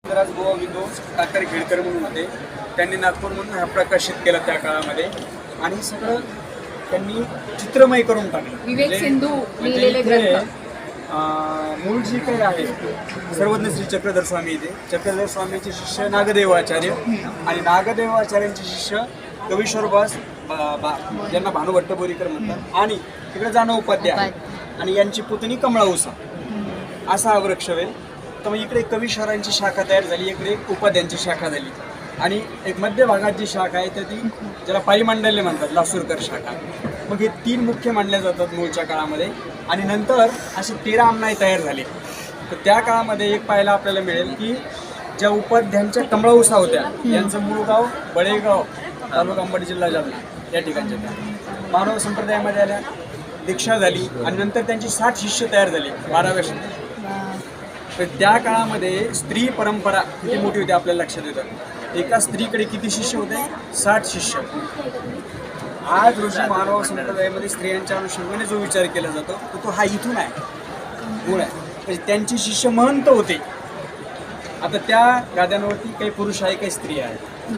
गोवा विंदो ताकारी खेळकर म्हणून होते. त्यांनी नागपूरमधून हा प्रकाशित केला त्या काळामध्ये आणि सगळं त्यांनी चित्रमय करून टाकलं. विवेक सिंधू लिहिलेले ग्रंथ. मूळ जी काही आहे सर्वज्ञ श्री चक्रधर स्वामी इथे चक्रधर स्वामीचे शिष्य नागदेवाचार्य आणि नागदेवाचार्यांचे शिष्य कवीश्वरबास ज्यांना भानुभट्ट बोरीकर म्हणतात आणि तिकडे जाणं उपाध्याय आणि यांची पुतणी कमळा उसा असा हा वृक्ष होईल. तर मग इकडे कवीश्वरांची शाखा तयार झाली, इकडे उपाध्यांची शाखा झाली आणि एक मध्य भागात जी शाखा आहे तर ती ज्याला पायीमांडल्य म्हणतात, लासूरकर शाखा. मग हे 3 मुख्य मांडल्या जातात मूळच्या काळामध्ये आणि नंतर असे 13 आमनाई तयार झाले. तर त्या काळामध्ये एक पाहायला आपल्याला मिळेल की ज्या उपाध्यांच्या कमळा उसा होत्या यांचं मूळ गाव बळेगाव, तालुका अंबड, जिल्हा जालना या ठिकाणच्या त्या मानव संप्रदायामध्ये आल्या, दीक्षा झाली आणि नंतर त्यांची 60 शिष्य तयार झाले 12व्या शतकात. तर त्या काळामध्ये स्त्री परंपरा किती मोठी होती आपल्याला लक्षात येतं. एका स्त्रीकडे किती शिष्य होते? 60 शिष्य. आज रोजी मानव संप्रदायामध्ये स्त्रियांच्या अनुषंगाने जो विचार केला जातो तो हा इथून आहे, मूळ आहे. म्हणजे त्यांचे शिष्य महंत होते. आता त्या गाद्यांवरती काही पुरुष आहे, काही स्त्री आहेत.